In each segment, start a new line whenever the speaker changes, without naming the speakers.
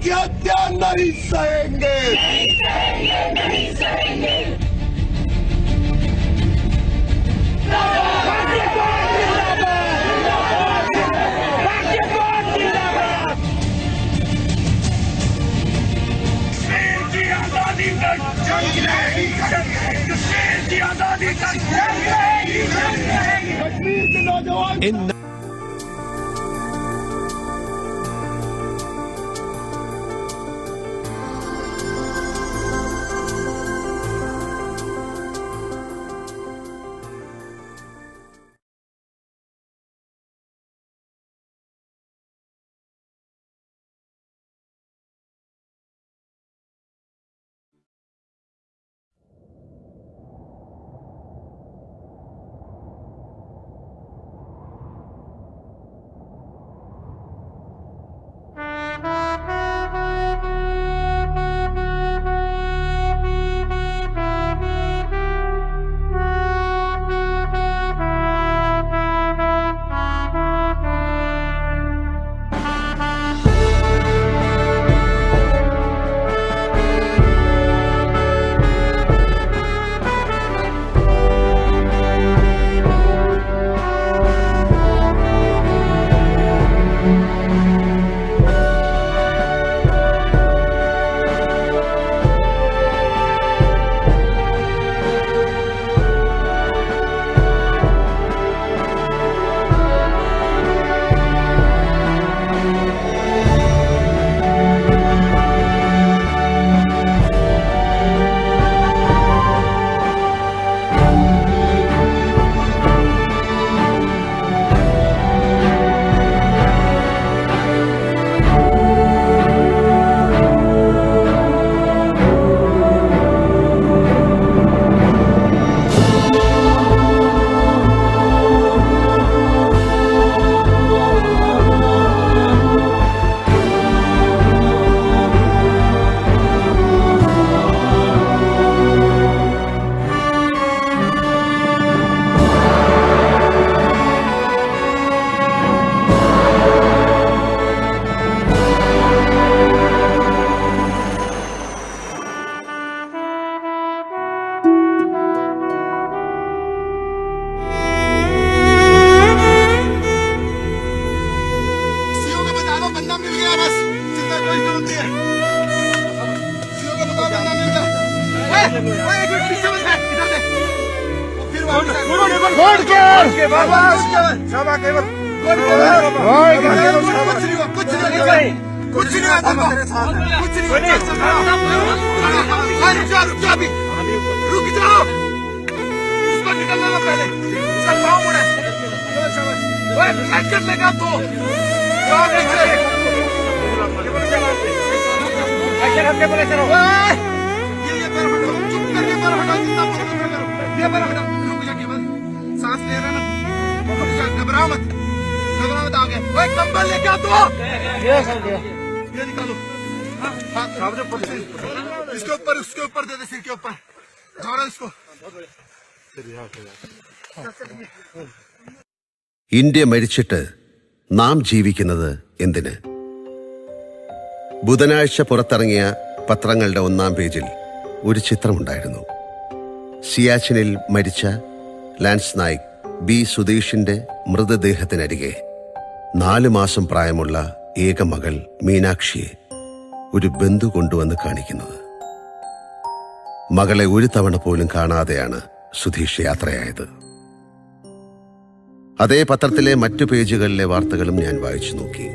की हत्या नहीं सहेंगे।
नहीं सहेंगे। कश्मीर की आजादी का जंग रहेगी, कश्मीर की आजादी का जंग रहेगी,
कश्मीर के नौजवान रुक जाओ, उसको निकलने दो पहले, उसका पाँव मुड़े, क्या कर लेगा तो? ये पैर हटाओ, चुप करके पैर हटाओ, जितना बोल करो, ये पैर हटाओ, रुक जा केवल, सांस ले रहा ना, रुक जा, घबराओ मत, आगे, ओए कंबल लेके आ तो, ये निकालो, इसके ऊपर, उसके ऊपर दे दे, सिर के ऊपर, झाड़ो इसको।
ഇന്ത്യ മരിച്ചിട്ട് നാം ജീവിക്കുന്നത് എന്തിന്? ബുധനാഴ്ച പുറത്തിറങ്ങിയ പത്രങ്ങളുടെ ഒന്നാം പേജിൽ ഒരു ചിത്രമുണ്ടായിരുന്നു. സിയാച്ചിനിൽ മരിച്ച ലാൻസ് നായിക് ബി സുധീഷിന്റെ മൃതദേഹത്തിനരികെ 4 മാസം പ്രായമുള്ള ഏക മകൾ മീനാക്ഷിയെ ഒരു ബന്ധു കൊണ്ടുവന്ന് കാണിക്കുന്നത്. മകളെ ഒരു തവണ പോലും കാണാതെയാണ് സുധീഷ് യാത്രയായത്. അതേ പത്രത്തിലെ മറ്റു പേജുകളിലെ വാർത്തകളും ഞാൻ വായിച്ചു നോക്കി.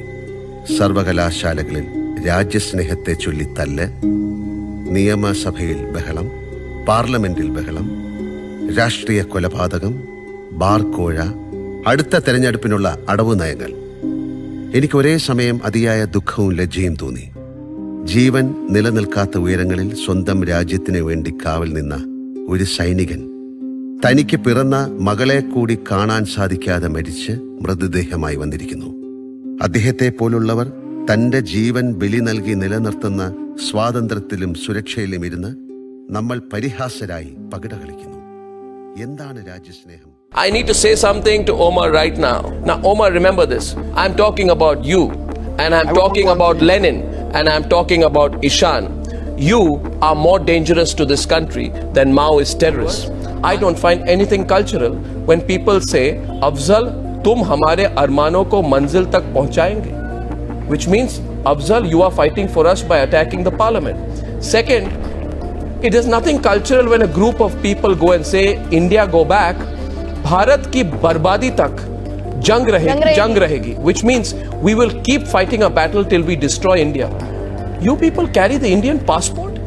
സർവകലാശാലകളിൽ രാജ്യസ്നേഹത്തെ ചൊല്ലി തല്ല്, നിയമസഭയിൽ ബഹളം, പാർലമെന്റിൽ ബഹളം, രാഷ്ട്രീയ കൊലപാതകം, ബാർ കോഴ, അടുത്ത തെരഞ്ഞെടുപ്പിനുള്ള അടവു നയങ്ങൾ. എനിക്ക് ഒരേ സമയം അതിയായ ദുഃഖവും ലജ്ജയും തോന്നി. ജീവൻ നിലനിൽക്കാത്ത ഉയരങ്ങളിൽ സ്വന്തം രാജ്യത്തിനു വേണ്ടി കാവൽ നിന്ന ഒരു സൈനികൻ തനിക്ക് പിറന്ന മകളെ കൂടി കാണാൻ സാധിക്കാതെ മരിച്ച് മൃതദേഹമായി വന്നിരിക്കുന്നു. അദ്ദേഹത്തെ പോലുള്ളവർ തന്റെ ജീവൻ ബലി നൽകി നിലനിർത്തുന്ന സ്വാതന്ത്ര്യത്തിലും സുരക്ഷയിലും ഇരുന്ന് നമ്മൾ പരിഹാസരായി പകിട കളിക്കുന്നു. എന്താണ് രാജ്യസ്നേഹം?
I need to say something to Omar right now. Now, Omar, remember this. I'm talking about you, and I'm talking about Lenin. and I'm talking about Ishan, you are more dangerous to this country than Maoist terrorists. I don't find anything cultural when people say, Afzal, tum hamare armano ko manzil tak pahunchayenge. Which means, Afzal, you are fighting for us by attacking the parliament. Second, it is nothing cultural when a group of people go and say, India go back, Bharat ki barbadi tak jang rahegi, which means we will keep fighting a battle till we destroy India. You people carry the Indian passport?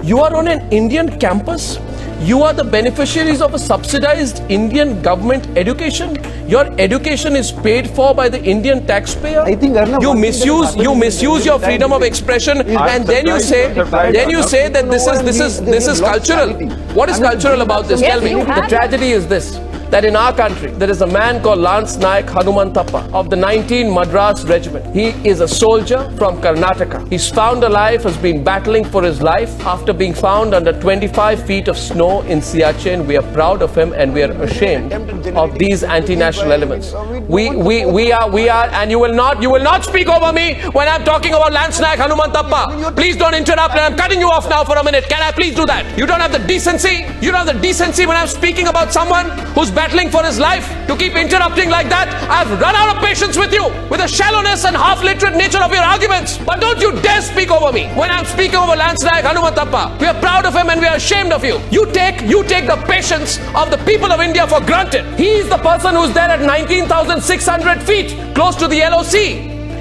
You are on an Indian campus? You are the beneficiaries of a subsidized Indian government education. Your education is paid for by the Indian taxpayer.
I think
you misuse your freedom of expression, and then you say that this is cultural. What is cultural about this? Tell me. The tragedy is this: that in our country there is a man called Lance Naik Hanumanthappa of the 19 Madras Regiment. He is a soldier from Karnataka. He's found alive, has been battling for his life after being found under 25 feet of snow in Siachen. We are proud of him and we are ashamed of these anti-national elements. We are, and you will not speak over me when I'm talking about Lance Naik Hanumanthappa. Please don't interrupt, and I'm cutting you off now for a minute. Can I please do that? You don't have the decency. You don't have the decency when I'm speaking about someone who's battling for his life to keep interrupting like that. I've run out of patience with you, with the shallowness and half-literate nature of your arguments. But don't you dare speak over me when I'm speaking over Lance Naik Hanumanthappa. We are proud of him and we are ashamed of you. You take the patience of the people of India for granted. He is the person who's there at 19,600 feet, close to the LOC.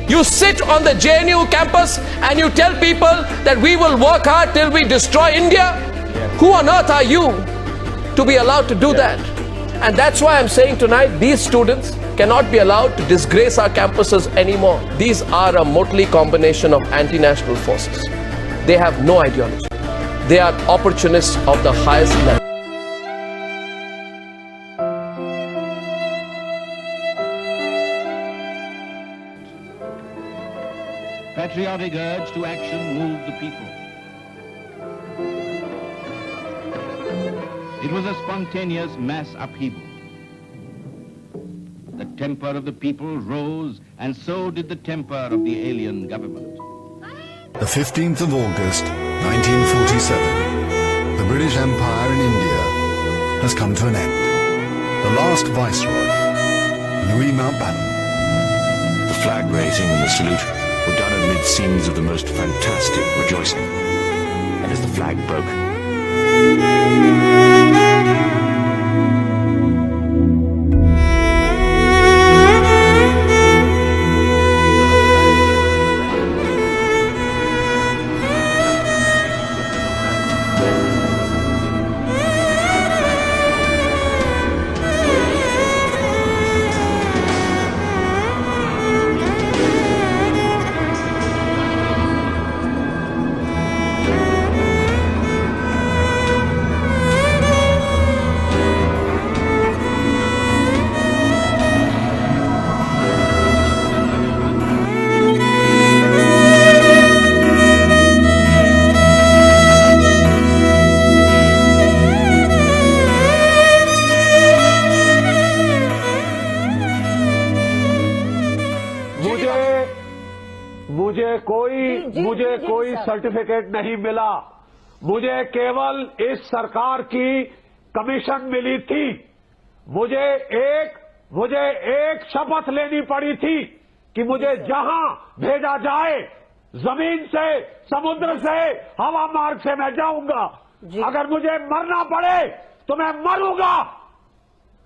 You sit on the JNU campus and you tell people that we will work hard till we destroy India. Who on earth are you to be allowed to do that? And that's why I'm saying tonight, these students cannot be allowed to disgrace our campuses anymore. These are a motley combination of anti-national forces. They have no ideology. They are opportunists of the highest level.
Patriotic urge to action moved the people. It was a spontaneous mass upheaval. The temper of the people rose, and so did the temper of the alien government.
The 15th of August, 1947, the British Empire in India has come to an end. The last Viceroy, Louis Mountbatten.
The flag raising and the salute were done amid scenes of the most fantastic rejoicing. And as the flag broke,
मुझे कोई certificate नहीं मिला। मुझे केवल इस सरकार की commission मिली थी। मुझे एक शपथ लेनी पड़ी थी कि मुझे जहां भेजा जाए, जमीन से, समुद्र से, हवा मार्ग से मैं जाऊंगा। अगर मुझे मरना पड़े तो मैं मरूंगा।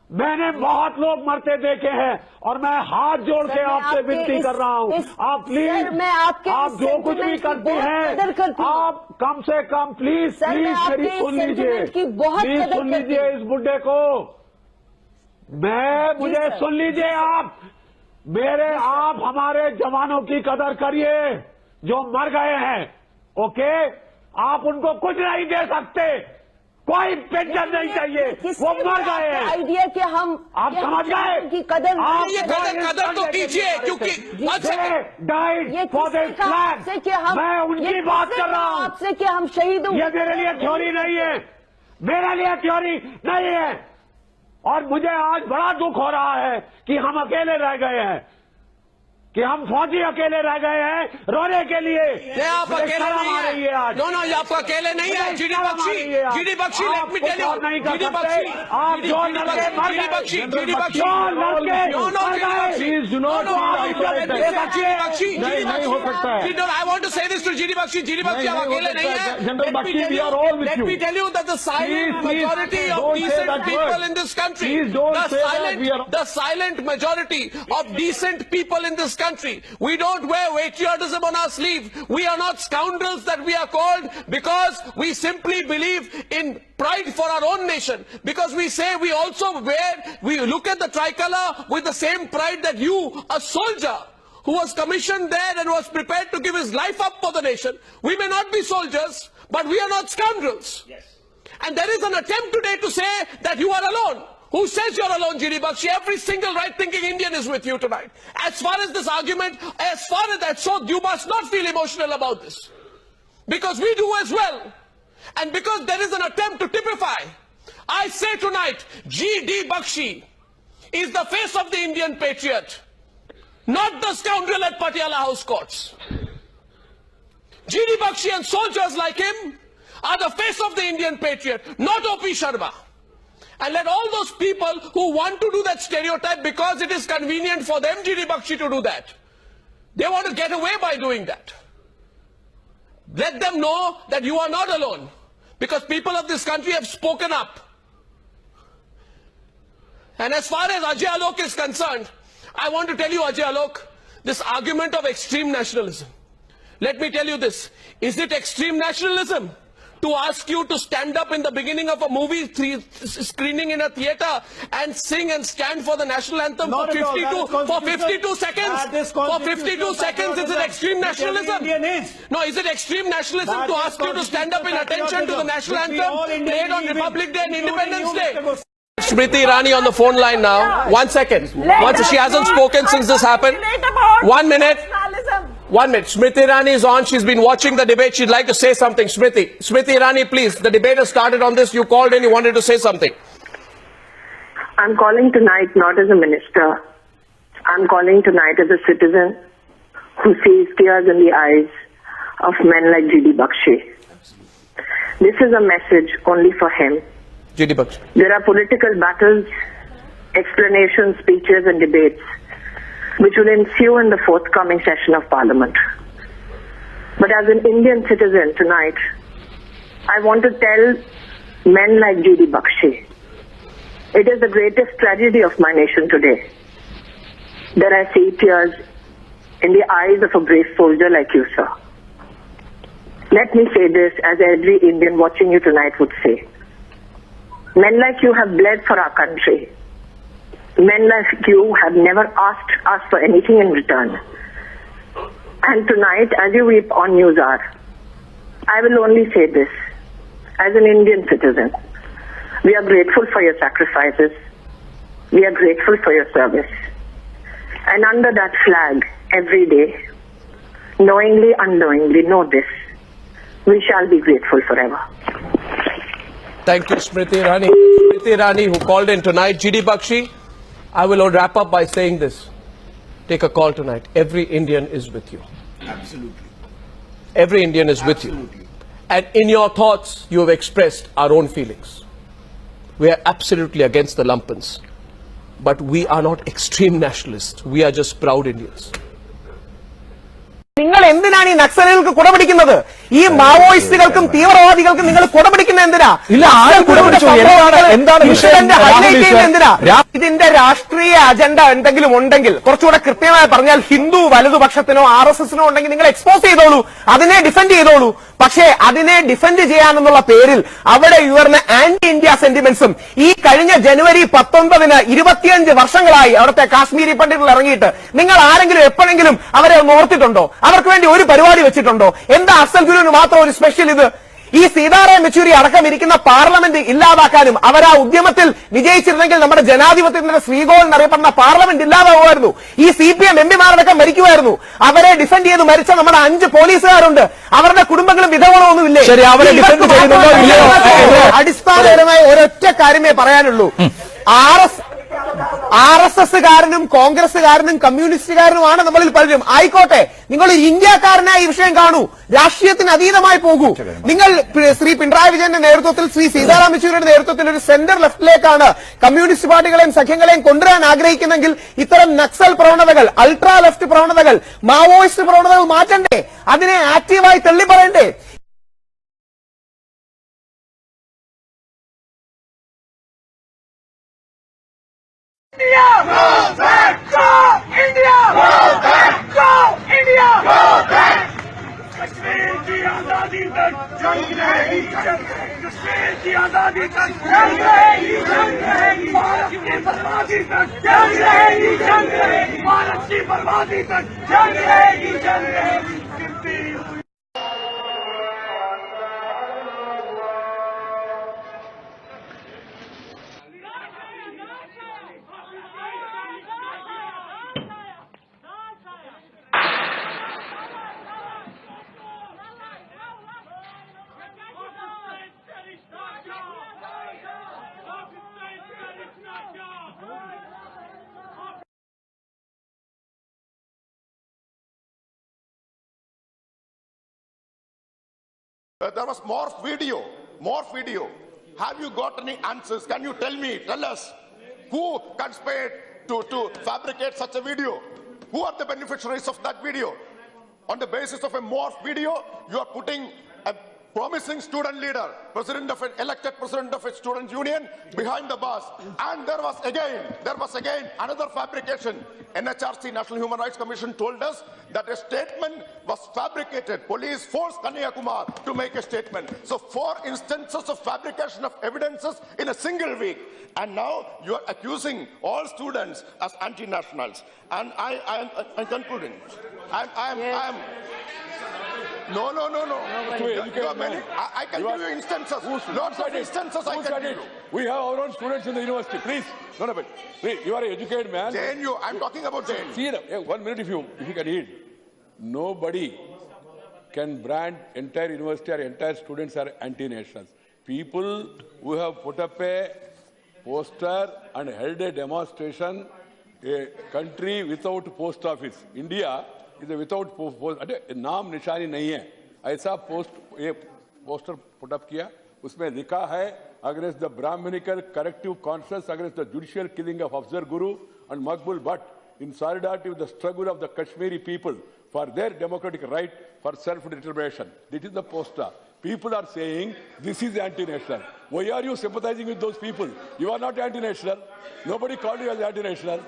मैंने बहुत लोग मरते देखे हैं और मैं हाथ जोड़ के आपसे विनती कर रहा हूं, आप प्लीज, आप जो कुछ भी करते हैं, आप कम से कम प्लीज मेरी सुन लीजिए, प्लीज सुन लीजिए इस बुड्ढे को। मुझे सुन लीजिए आप हमारे जवानों की कदर करिए जो मर गए हैं। ओके, आप उनको कुछ नहीं दे सकते, कोई पेंशन नहीं चाहिए, वो मर गए हैं।
आइडिया कि हम
आप समझ गए
की कदर,
आप
ये कदर तो कीजिए, क्योंकि
डाइड फॉर दिस फ्लैग। मैं उनकी बात कर रहा हूँ
आपसे कि हम शहीद हूँ।
ये मेरे लिए थ्योरी नहीं है, मेरे लिए थ्योरी नहीं है। और मुझे आज बड़ा दुख हो रहा है कि हम अकेले रह गए हैं, कि हम फौजी अकेले रह गए हैं रोने के लिए।
नहीं, आप अकेले नहीं है।
आज
नो, ये आप अकेले नहीं है। GD Bakshi, let me tell you,
नहीं कर
जीडी
सकते।
बख्शी,
आप जो लड़के मर
जीडी
गए,
बख्शी,
जो लड़के मर गए, please do not नहीं हो सकता है।
I want to say this to GD Bakshi. GD Bakshi, आप अकेले नहीं है।
General Bakshi, we are all with you.
Let me tell you that the silent majority of decent people in this country, the silent majority of decent people in this country, we don't wear patriotism on our sleeve. We are not scoundrels that we are called because we simply believe in pride for our own nation. Because we say we look at the tricolor with the same pride that you, a soldier who was commissioned there and was prepared to give his life up for the nation. We may not be soldiers, but we are not scoundrels. Yes. And there is an attempt today to say that you are alone. Who says you're alone, GD Bakshi? Every single right-thinking Indian is with you tonight. As far as this argument, as far as that, so you must not feel emotional about this. Because we do as well. And because there is an attempt to typify, I say tonight, GD Bakshi is the face of the Indian patriot, not the scoundrel at Patiala House Courts. GD Bakshi and soldiers like him are the face of the Indian patriot, not O.P. Sharma. And let all those people who want to do that stereotype because it is convenient for them, GD Bakshi, to do that. They want to get away by doing that. Let them know that you are not alone. Because people of this country have spoken up. And as far as Ajay Alok is concerned, I want to tell you, Ajay Alok, this argument of extreme nationalism. Let me tell you this. Is it extreme nationalism to ask you to stand up in the beginning of a movie screening in a theater and sing and stand for the national anthem for 52 seconds? For 52 seconds, is it extreme nationalism? No, is it extreme nationalism to ask you to stand up in attention to the national anthem played on Republic Day and Independence Day? Smriti Irani on the phone line now. 1 second. She hasn't spoken since this happened. 1 minute. 1 minute. Smriti Irani is on. She's been watching the debate. She'd like to say something. Smriti Irani, please. The debate has started on this. You called in. You wanted to say something.
I'm calling tonight not as a minister. I'm calling tonight as a citizen who sees tears in the eyes of men like GD Bakshi. This is a message only for him.
GD Bakshi.
There are political battles, explanations, speeches and debates which will ensue in the forthcoming session of Parliament. But as an Indian citizen tonight, I want to tell men like GD Bakshi, it is the greatest tragedy of my nation today that I see tears in the eyes of a brave soldier like you, sir. Let me say this as every Indian watching you tonight would say. Men like you have bled for our country. Men like you have never asked us for anything in return. And tonight, as you weep on Newshour, I will only say this. As an Indian citizen, we are grateful for your sacrifices. We are grateful for your service. And under that flag, every day, knowingly, unknowingly, know this. We shall be grateful forever.
Thank you, Smriti Irani. Smriti Irani, who called in tonight. GD Bakshi, I will wrap up by saying this. Take a call tonight. Every Indian is with you.
Absolutely.
Every Indian is with you. And in your thoughts, you have expressed our own feelings. We are absolutely against the lumpens. But we are not extreme nationalists. We are just proud Indians.
നിങ്ങൾ എന്തിനാണ് ഈ നക്സലുകൾക്ക് കുടപിടിക്കുന്നത്? ഈ മാവോയിസ്റ്റുകൾക്കും തീവ്രവാദികൾക്കും നിങ്ങൾ കുടപിടിക്കുന്ന എന്തിനാ? ഇതിന്റെ രാഷ്ട്രീയ agenda എന്തെങ്കിലും ഉണ്ടെങ്കിൽ കുറച്ചുകൂടെ കൃത്യമായി പറഞ്ഞാൽ ഹിന്ദു വലതുപക്ഷത്തിനോ RSSനോ ഉണ്ടെങ്കിൽ നിങ്ങൾ എക്സ്പോസ് ചെയ്തോളൂ, അതിനെ ഡിഫെൻഡ് ചെയ്തോളൂ. പക്ഷേ അതിനെ ഡിഫെൻഡ് ചെയ്യാനെന്നുള്ള പേരിൽ അവിടെ ഉയർന്ന ആന്റി ഇന്ത്യ സെന്റിമെന്റ്സും ഈ കഴിഞ്ഞ ജനുവരി 19 25 വർഷങ്ങളായി അവിടുത്തെ കാശ്മീരി പണ്ഡിറ്റുകൾ ഇറങ്ങിയിട്ട് നിങ്ങൾ ആരെങ്കിലും എപ്പോഴെങ്കിലും അവരെ ഒന്ന് ഓർത്തിട്ടുണ്ടോ? അവർക്ക് വേണ്ടി ഒരു പരിപാടി വെച്ചിട്ടുണ്ടോ? എന്താ അഫ്സൽ ഗുരുവിന് മാത്രം ഒരു സ്പെഷ്യൽ ഇത്? ഈ സീതാറാം യെച്ചൂരി അടക്കം ഇരിക്കുന്ന പാർലമെന്റ് ഇല്ലാതാക്കാനും അവർ ആ ഉദ്യമത്തിൽ വിജയിച്ചിരുന്നെങ്കിൽ നമ്മുടെ ജനാധിപത്യത്തിന്റെ ശ്രീകോൾ എന്നറിയപ്പെടുന്ന പാർലമെന്റ് ഇല്ലാതാവുമായിരുന്നു. ഈ CPM MPമാരടക്കം മരിക്കുമായിരുന്നു. അവരെ ഡിഫെൻഡ് ചെയ്ത് മരിച്ച നമ്മുടെ 5 പോലീസുകാരുണ്ട്. അവരുടെ കുടുംബങ്ങളും വിധവകളോ ഒന്നുമില്ലേ? അടിസ്ഥാനപരമായ ഒരൊറ്റ കാര്യമേ പറയാനുള്ളൂ. RSSകാരനും കോൺഗ്രസ്സുകാരനും കമ്മ്യൂണിസ്റ്റുകാരനുമാണ് നമ്മളിൽ പലരും. ആയിക്കോട്ടെ, നിങ്ങൾ ഇന്ത്യക്കാരനായ ഈ വിഷയം കാണൂ, രാഷ്ട്രീയത്തിന് അതീതമായി പോകൂ. നിങ്ങൾ ശ്രീ പിണറായി വിജയന്റെ നേതൃത്വത്തിൽ, ശ്രീ സീതാറാം യെച്ചൂരിയുടെ നേതൃത്വത്തിൽ ഒരു സെന്റർ ലെഫ്റ്റിലേക്കാണ് കമ്മ്യൂണിസ്റ്റ് പാർട്ടികളെയും സഖ്യങ്ങളെയും കൊണ്ടുവരാൻ ആഗ്രഹിക്കുന്നെങ്കിൽ ഇത്തരം നക്സൽ പ്രവണതകൾ, അൾട്രാ ലെഫ്റ്റ് പ്രവണതകൾ, മാവോയിസ്റ്റ് പ്രവണതകൾ മാറ്റണ്ടേ? അതിനെ ആക്റ്റീവായി തള്ളി പറയണ്ടേ?
India! Go back! Go India! Go back! Go India! Go back! Kashmir की आजादी तक जंग रहेगी, कश्मीर की आजादी तक जंग रहेगी, भारत की बर्बादी तक जंग रहेगी, भारत की बर्बादी तक जंग रहेगी, गिरती हुई।
There was morph video. Have you got any answers? Can you tell us who conspired to fabricate such a video? Who are the beneficiaries of that video? On the basis of a morph video, you are putting a promising student leader, elected president of a student union behind the bars. And there was again another fabrication. NHRC, National Human Rights Commission, told us that a statement was fabricated. Police forced Kanyakumar to make a statement. So 4 instances of fabrication of evidences in a single week. And now you are accusing all students as anti-nationals. And I'm concluding. No. You are many. I can give you instances. Lots of instances I can give you.
We have our own students in the university. Please, no, but please, you are an educated man.
JNU. I'm talking about JNU.
See, 1 minute if you can heed. Nobody can brand entire university or entire students are anti-nationals. People who have put up a poster and held a demonstration, a country without post office. India is a without post. नाम निशानी नहीं है. ऐसा poster put up किया, उसमें लिखा है against the Brahminical corrective conscience, against the judicial killing of Afzal Guru and Maqbul Butt, in solidarity with the struggle of the Kashmiri people for their democratic right for self-determination. This is the poster. People are saying this is anti-national. Why are you sympathizing with those people? You are not anti-national. Nobody called you as anti-national.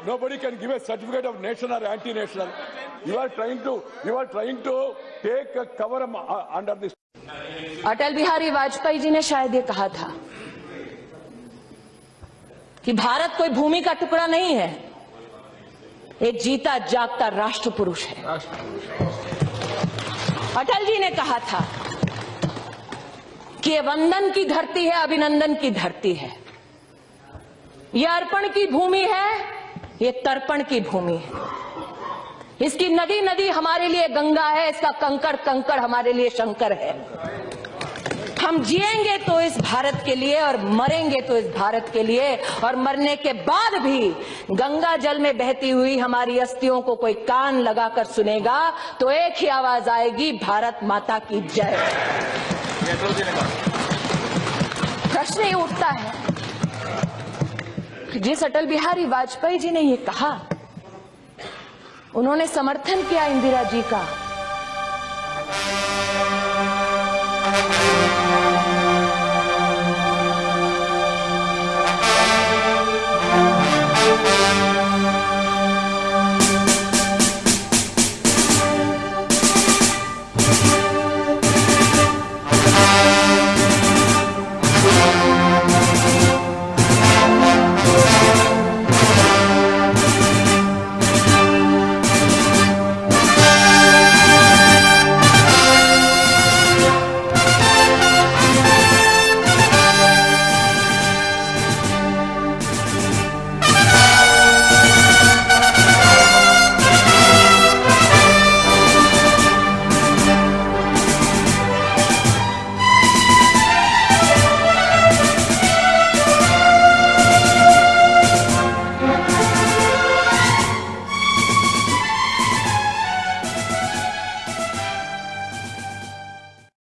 Nobody can give a certificate of nation or anti-national. You are trying to take a cover under this.
Atal Bihari Vajpayee ji ने शायद ये कहा था कि भारत कोई भूमि का टुकड़ा नहीं है, एक जीता जागता राष्ट्र पुरुष है। अटल जी ने कहा था कि ये वंदन की धरती है, अभिनंदन की धरती है, ये अर्पण की भूमि है, ये तर्पण की भूमि है। इसकी नदी नदी हमारे लिए गंगा है, इसका कंकड़ कंकड़ हमारे लिए शंकर है। हम जिएंगे तो इस भारत के लिए और मरेंगे तो इस भारत के लिए, और मरने के बाद भी गंगा जल में बहती हुई हमारी अस्थियों को कोई कान लगाकर सुनेगा तो एक ही आवाज आएगी, भारत माता की जय। प्रश्न ये उठता है कि जिस अटल बिहारी वाजपेयी जी ने ये कहा, उन्होंने समर्थन किया इंदिरा जी का,